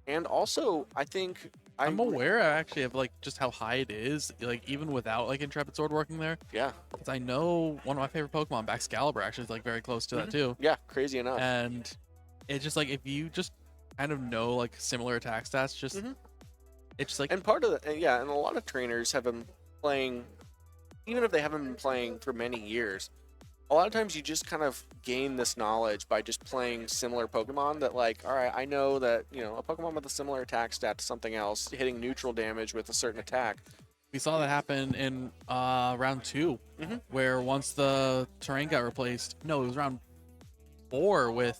And also, I think I'm aware actually of like just how high it is, like even without like Intrepid Sword working there. Yeah. Because I know one of my favorite Pokemon, Baxcalibur, actually is like very close to that too. Yeah, crazy enough. And it's just like if you just kind of know like similar attack stats, just it's just like, and part of the and a lot of trainers have been playing, even if they haven't been playing for many years. A lot of times you just kind of gain this knowledge by just playing similar Pokemon that, like, all right, I know that, a Pokemon with a similar attack stat to something else hitting neutral damage with a certain attack. We saw that happen in round 2, where once the terrain got replaced, no, it was round 4 with...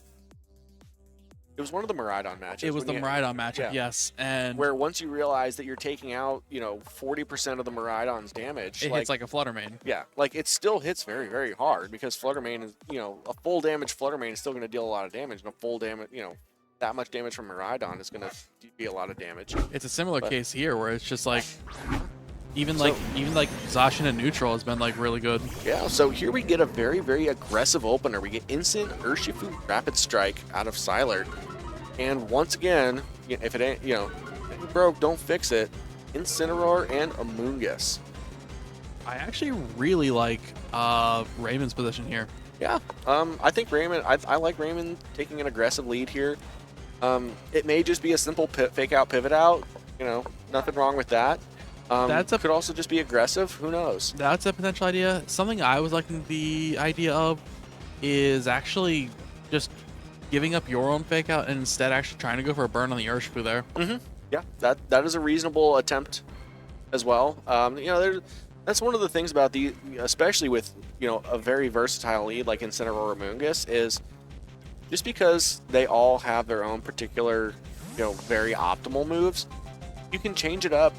It was one of the Miraidon matches. It was the Miraidon matchup, yes. And where once you realize that you're taking out, 40% of the Miraidon's damage. It hits like a Fluttermane. Yeah, like it still hits very, very hard, because Fluttermane is, a full damage Fluttermane is still going to deal a lot of damage, and a full damage, that much damage from Miraidon is going to be a lot of damage. It's a similar case here where it's just like... Even like Zacian and neutral has been like really good. Yeah, so here we get a very, very aggressive opener. We get Instant Urshifu Rapid Strike out of Sylar. And once again, if it ain't, if it broke, don't fix it. Incineroar and Amoonguss. I actually really like Raymond's position here. Yeah, I think Raymond, I like Raymond taking an aggressive lead here. It may just be a simple fake out, pivot out. Nothing wrong with that. Could also just be aggressive. Who knows? That's a potential idea. Something I was liking the idea of is actually just giving up your own fake out and instead actually trying to go for a burn on the Urshifu there. Yeah, that is a reasonable attempt as well. That's one of the things about especially with a very versatile lead like Incineroar or Amoonguss, is just because they all have their own particular very optimal moves, you can change it up.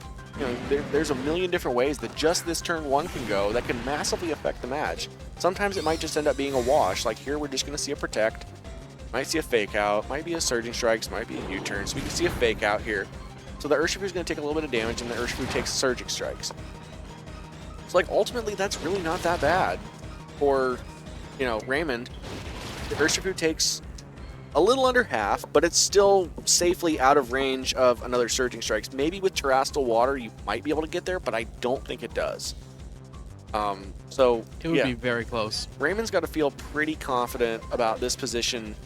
There's a million different ways that just this turn 1 can go that can massively affect the match. Sometimes it might just end up being a wash. Like here, we're just going to see a Protect. Might see a Fake Out. Might be a Surging Strikes. Might be a U-Turn. So we can see a Fake Out here. So the Urshifu is going to take a little bit of damage, and the Urshifu takes Surging Strikes. So like ultimately, that's really not that bad for Raymond. The Urshifu takes a little under half, but it's still safely out of range of another Surging Strikes. Maybe with Terrestrial Water, you might be able to get there, but I don't think it does. So it would be very close. Raymond's got to feel pretty confident about this position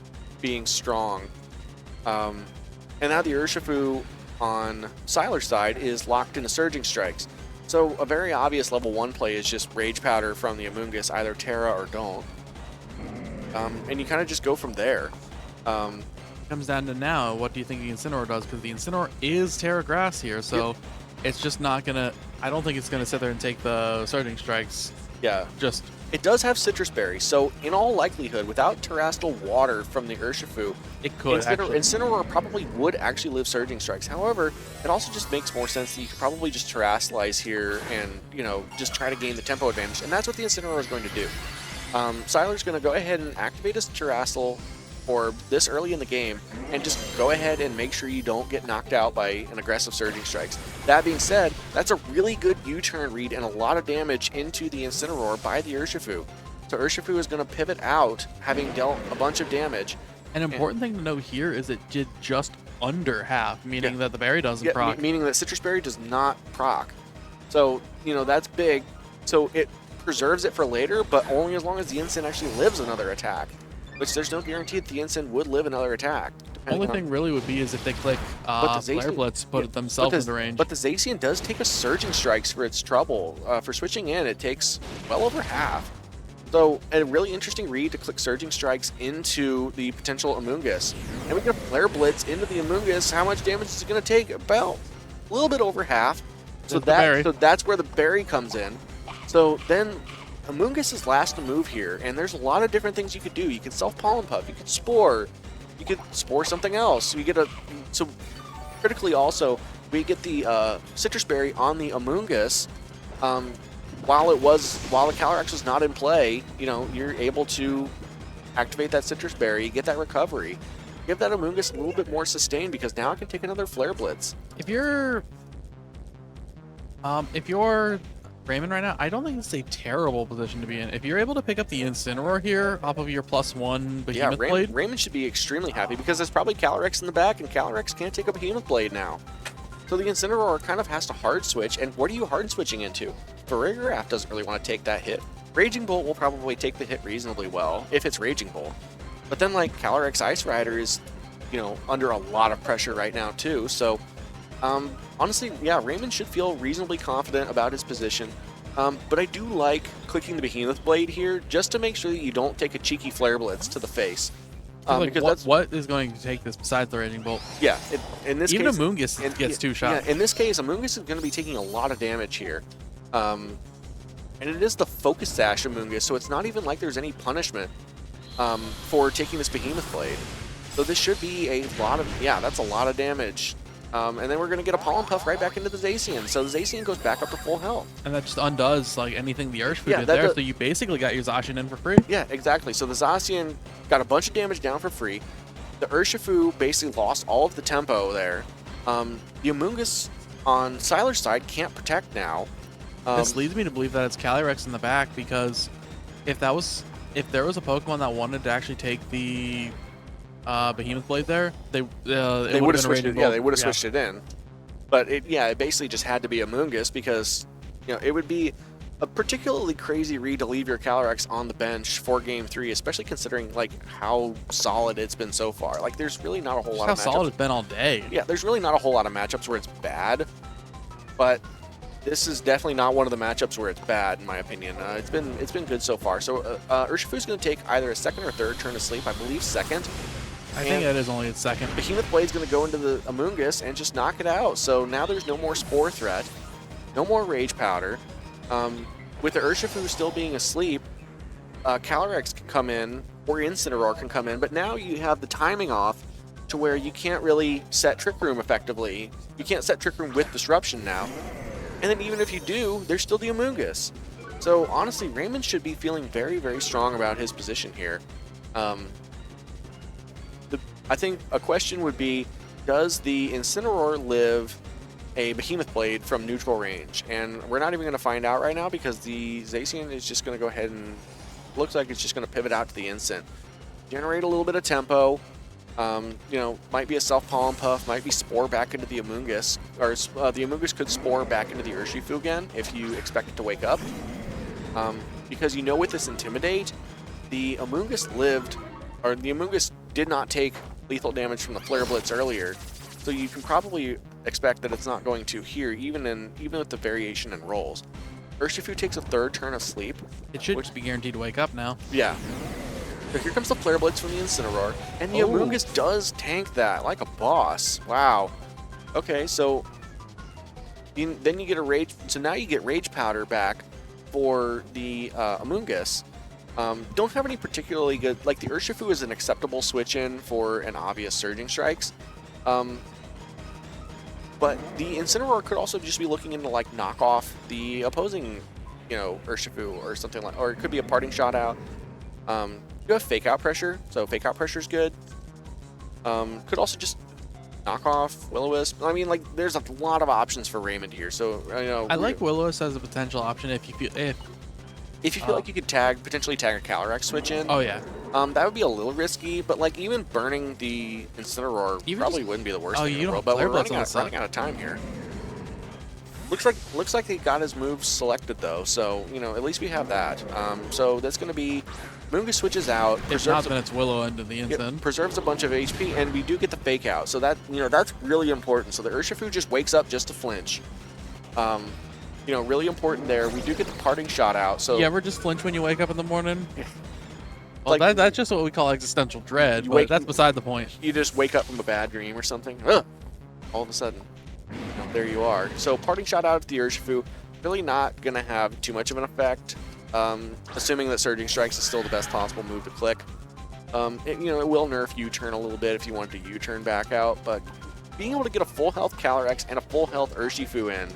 being strong. And now the Urshifu on Siler's side is locked into Surging Strikes. So a very obvious level 1 play is just Rage Powder from the Amoonguss, either Terra or don't. And you kind of just go from there. Comes down to now, what do you think the Incineroar does? Because the Incineroar is Terra Grass here, so it's just not gonna. I don't think it's gonna sit there and take the Surging Strikes. Yeah, it does have Citrus Berry, so in all likelihood, without Terrestrial Water from the Urshifu, it could Incineroar probably would actually live Surging Strikes. However, it also just makes more sense that you could probably just Terrasilize here and, you know, just try to gain the tempo advantage, and that's what the Incineroar is going to do. Siler's going to go ahead and activate his Terrassil for this early in the game, and just go ahead and make sure you don't get knocked out by an aggressive Surging Strikes. That being said, that's a really good U-turn read and a lot of damage into the Incineroar by the Urshifu. So Urshifu is going to pivot out, having dealt a bunch of damage. An important thing to note here is it did just under half, meaning that the berry doesn't proc. Meaning that Citrus Berry does not proc. So, you know, that's big. So it preserves it for later, but only as long as the Ensign actually lives another attack. Which there's no guarantee that the Ensign would live another attack. Only thing really would be is if they click Flare Blitz, put themselves into range. But the Zacian does take a Surging Strikes for its trouble. For switching in, it takes well over half. So a really interesting read to click Surging Strikes into the potential Amoonguss. And we get a Flare Blitz into the Amoonguss. How much damage is it going to take? About a little bit over half. So that's where the berry comes in. So then Amoonguss is last to move here, and there's a lot of different things you could do. You could Self-Pollen Puff, you could Spore, you could Spore something else. So critically also, we get the Citrus Berry on the Amoonguss. While the Calyrex was not in play, you know, you're able to activate that Citrus Berry, get that recovery, give that Amoonguss a little bit more sustain, because now it can take another Flare Blitz. If you're Raymond right now, I don't think it's a terrible position to be in. If you're able to pick up the Incineroar here off of your +1 Behemoth Blade. Raymond should be extremely happy, because there's probably Calyrex in the back, and Calyrex can't take a Behemoth Blade now. So the Incineroar kind of has to hard switch, and what are you hard switching into? Farigiraf doesn't really want to take that hit. Raging Bolt will probably take the hit reasonably well, if it's Raging Bolt. But then, like, Calyrex Ice Rider is, you know, under a lot of pressure right now, too. So, honestly, yeah, Raymond should feel reasonably confident about his position. But I do like clicking the Behemoth Blade here, just to make sure that you don't take a cheeky Flare Blitz to the face. Because what is going to take this besides the Raging Bolt? Yeah, in this case, even Amoonguss gets 2 shots. Yeah, in this case, Amoonguss is going to be taking a lot of damage here. And it is the Focus Sash Amoonguss, so it's not even like there's any punishment for taking this Behemoth Blade. So this should be a lot of, that's a lot of damage. And then we're going to get a Pollen Puff right back into the Zacian. So the Zacian goes back up to full health. And that just undoes like anything the Urshifu did there, so you basically got your Zacian in for free. Yeah, exactly. So the Zacian got a bunch of damage down for free. The Urshifu basically lost all of the tempo there. The Amoonguss on Siler's side can't protect now. This leads me to believe that it's Calyrex in the back, because if there was a Pokemon that wanted to actually take the Behemoth Blade there, they would have switched it. Yeah, they would have switched it in. But it basically just had to be Amoonguss, because, you know, it would be a particularly crazy read to leave your Calyrex on the bench for Game 3, especially considering like how solid it's been so far. Like, there's really not a whole lot of matchups. How solid it's been all day. Yeah, there's really not a whole lot of matchups where it's bad, but this is definitely not one of the matchups where it's bad, in my opinion. It's been good so far. So Urshifu's going to take either a second or third turn to sleep. I believe second. I think that is only its second. Behemoth Blade's going to go into the Amoonguss and just knock it out. So now there's no more Spore threat, no more Rage Powder. With the Urshifu still being asleep, Calyrex can come in, or Incineroar can come in, but now you have the timing off to where you can't really set Trick Room effectively. You can't set Trick Room with Disruption now. And then even if you do, there's still the Amoonguss. So honestly, Raymond should be feeling very, very strong about his position here. I think a question would be, does the Incineroar live a Behemoth Blade from neutral range? And we're not even going to find out right now, because the Zacian is just going to go ahead and looks like it's just going to pivot out to the Incin. Generate a little bit of tempo. You know, might be a Self-Pollen Puff, might be Spore back into the Amoonguss, or the Amoonguss could Spore back into the Urshifu again if you expect it to wake up. Because you know, with this Intimidate, the Amoonguss did not take lethal damage from the Flare Blitz earlier, so you can probably expect that it's not going to here, even with the variation in rolls. Urshifu takes a third turn of sleep. It should be guaranteed to wake up now. Yeah. So here comes the Flare Blitz from the Incineroar, and the Amoonguss does tank that like a boss. Wow. Okay, so then you get a Rage. So now you get Rage Powder back for the Amoonguss. Don't have any particularly good, like the Urshifu is an acceptable switch in for an obvious Surging Strikes. But the Incineroar could also just be looking into like knock off the opposing, Urshifu or something like, or it could be a parting shot out. You have Fake Out Pressure, so Fake Out Pressure is good. Could also just knock off Will-O-Wisp. I mean, like, there's a lot of options for Raymond here. So I like Will-O-Wisp as a potential option if you feel like you could potentially tag a Calyrex switch in. Oh yeah. That would be a little risky, but like even burning the Incineroar probably wouldn't be the worst thing in the world. But we're running out of time here. Looks like he got his moves selected though, so at least we have that. So that's going to be Moongus switches out. If not, then it's Willow into the Incin. Preserves a bunch of HP, and we do get the Fake Out. So that that's really important. So the Urshifu just wakes up just to flinch. Really important there. We do get the parting shot out. So you ever just flinch when you wake up in the morning? Well, like, that's just what we call existential dread, but that's beside the point. You just wake up from a bad dream or something. Ugh. All of a sudden, there you are. So parting shot out at the Urshifu, really not going to have too much of an effect, assuming that Surging Strikes is still the best possible move to click. It will nerf U-turn a little bit if you want to U-turn back out, but being able to get a full health Calyrex and a full health Urshifu in,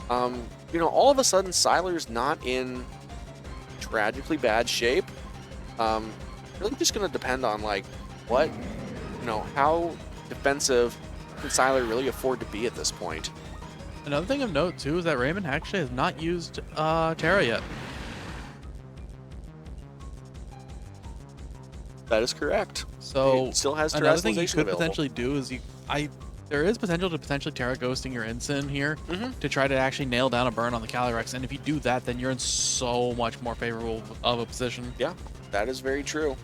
all of a sudden Sylar's not in tragically bad shape. Really just going to depend on like how defensive can Sylar really afford to be at this point. Another thing of note too is that Raymond actually has not used Terra yet. That is correct. So it still has another thing you could available. potentially do is there is potential to potentially Terra Ghosting your Incin here to try to actually nail down a burn on the Calyrex, and if you do that, then you're in so much more favorable of a position. Yeah, that is very true.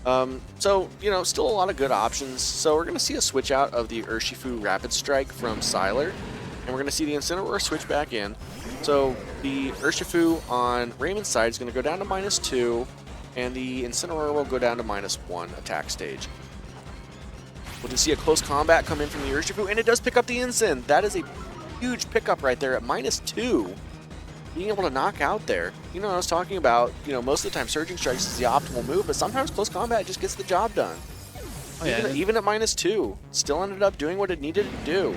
So, still a lot of good options. So we're going to see a switch out of the Urshifu Rapid Strike from Sylar, and we're going to see the Incineroar switch back in. So the Urshifu on Raymond's side is going to go down to -2, and the Incineroar will go down to -1 attack stage. We'll just see a close combat come in from the Urshifu, and it does pick up the Incin. That is a huge pickup right there at -2. Being able to knock out there. I was talking about, most of the time Surging Strikes is the optimal move, but sometimes close combat just gets the job done. Oh, yeah, even at -2, still ended up doing what it needed to do.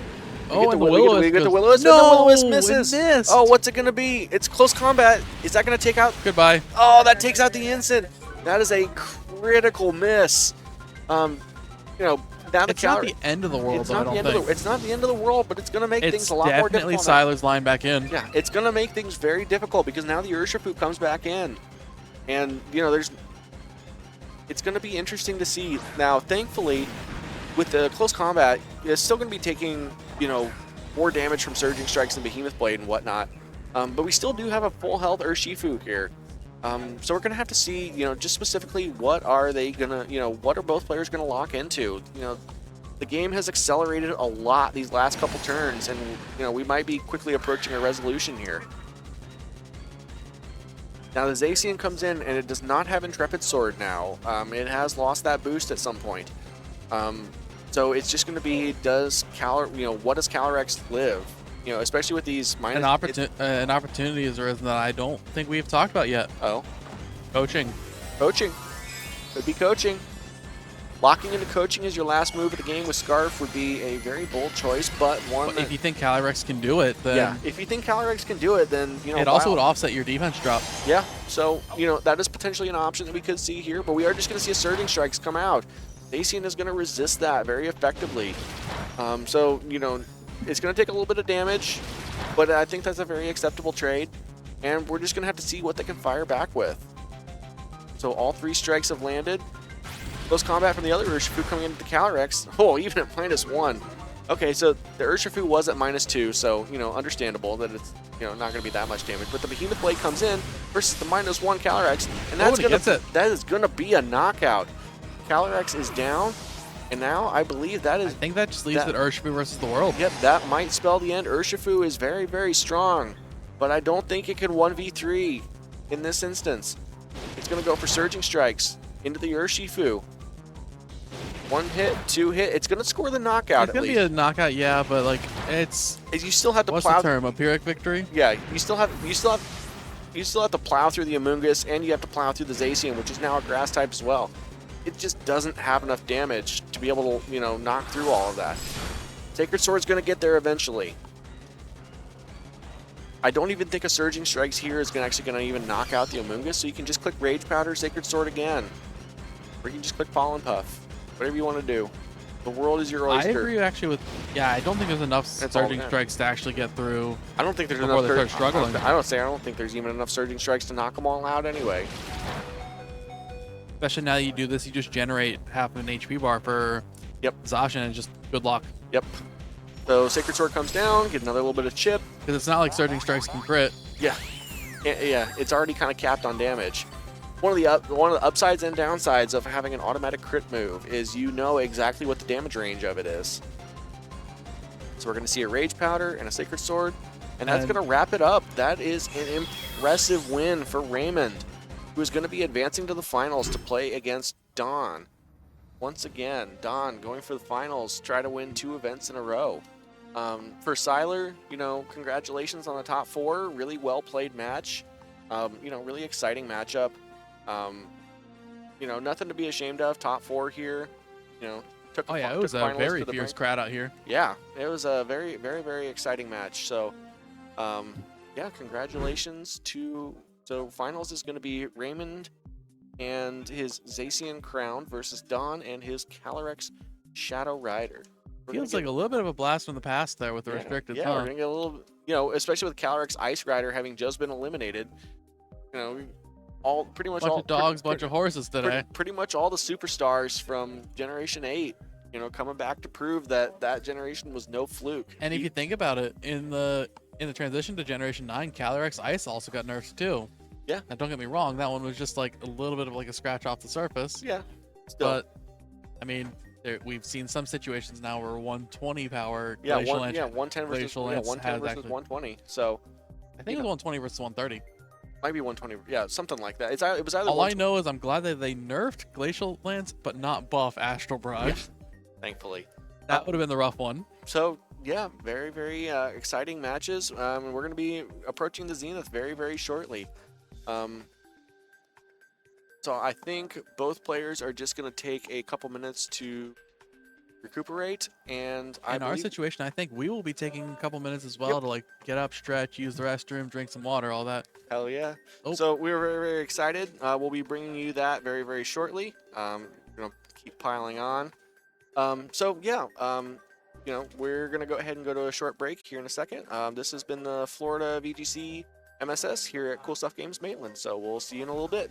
We get the Will-O-Wisp, and the Will-O-Wisp misses. It missed. Oh, what's it going to be? It's close combat. Is that going to take out? Goodbye. Oh, that takes out the Incin. That is a critical miss. Now it's not the end of the world, it's not the end of the world, but it's going to make things a lot more difficult. It's definitely Sylar's line back in. Yeah, it's going to make things very difficult because now the Urshifu comes back in. And, it's going to be interesting to see. Now, thankfully, with the close combat, it's still going to be taking, more damage from Surging Strikes and Behemoth Blade and whatnot. But we still do have a full health Urshifu here. So we're going to have to see, just specifically what are they going to, what are both players going to lock into? The game has accelerated a lot these last couple turns, and, we might be quickly approaching a resolution here. Now the Zacian comes in, and it does not have Intrepid Sword now. It has lost that boost at some point. So it's just going to be, what does Calyrex live? Especially with these an opportunity has arisen that I don't think we've talked about yet. Oh, coaching. Could be coaching. Locking into coaching as your last move of the game with Scarf would be a very bold choice, but one. If you think Calyrex can do it, then yeah. If you think Calyrex can do it, then it also would offset your defense drop. Yeah. So that is potentially an option that we could see here, but we are just going to see a Surging Strikes come out. Zacian is going to resist that very effectively. So it's going to take a little bit of damage, but I think that's a very acceptable trade, and we're just going to have to see what they can fire back with. So all 3 strikes have landed. Close combat from the other Urshifu coming into the Calyrex. Oh, even at -1. Okay, so the Urshifu was at -2, so, understandable that it's, not going to be that much damage. But the Behemoth Blade comes in versus the -1 Calyrex, and that is going to be a knockout. Calyrex is down. And now I believe that is. I think that just leaves it Urshifu versus the world. Yep, that might spell the end. Urshifu is very, very strong, but I don't think it can 1v3 in this instance. It's going to go for Surging Strikes into the Urshifu. 1 hit, 2 hit. It's going to score the knockout. It's going to be a knockout, yeah, but like you still have to what's plow. the term? A Pyrrhic victory? Yeah, you still have to plow through the Amoonguss, and you have to plow through the Zacian, which is now a grass type as well. It just doesn't have enough damage to be able to, knock through all of that. Sacred Sword's going to get there eventually. I don't even think a Surging Strikes here is actually going to even knock out the Amoonguss, so you can just click Rage Powder, Sacred Sword again. Or you can just click Pollen Puff. Whatever you want to do. The world is your oyster. I agree actually with, I don't think there's enough Surging Strikes to actually get through. I don't think there's before enough. They start struggling. I don't think there's even enough Surging Strikes to knock them all out anyway. Especially now that you do this, you just generate half an HP bar for Zacian and just good luck. Yep. So Sacred Sword comes down, get another little bit of chip. Because it's not like Surging Strikes can crit. Yeah. Yeah, it's already kind of capped on damage. One of the upsides and downsides of having an automatic crit move is you know exactly what the damage range of it is. So we're going to see a Rage Powder and a Sacred Sword, and that's going to wrap it up. That is an impressive win for Raymond, who is going to be advancing to the finals to play against Don. Once again, Don going for the finals, try to win 2 events in a row. For Siler, congratulations on the top 4. Really well played match. Really exciting matchup. Nothing to be ashamed of. Top 4 here. Took it was a very fierce crowd out here. Yeah, it was a very, very, very exciting match. So, congratulations to. So finals is going to be Raymond and his Zacian Crown versus Don and his Calyrex Shadow Rider. Feels like a little bit of a blast from the past there with the restricted. Yeah, we're gonna get a little, especially with Calyrex Ice Rider having just been eliminated. Pretty much bunch of dogs, bunch of horses today. Pretty much all the superstars from Generation 8, coming back to prove that generation was no fluke. And if you think about it, in the transition to Generation 9, Calyrex Ice also got nerfed too. Yeah. Now don't get me wrong, that one was just like a little bit of like a scratch off the surface. Yeah. Still. But I mean, we've seen some situations now where 120 power. 110 versus 120. So I think it was 120 versus 130. Might be 120. Yeah, something like that. It was either. All I know is I'm glad that they nerfed Glacial Lance, but not buff Astral Barrage. Yeah, thankfully. That would have been the rough one. So yeah, very, very exciting matches. We're going to be approaching the Zenith very, very shortly. So I think both players are just going to take a couple minutes to recuperate, and in our situation, I think we will be taking a couple minutes as well to like get up, stretch, use the restroom, drink some water, all that. Hell yeah! So we're very, very excited. We'll be bringing you that very, very shortly. Gonna keep piling on. We're gonna go ahead and go to a short break here in a second. This has been the Florida VGC MSS here at Cool Stuff Games Maitland. So we'll see you in a little bit.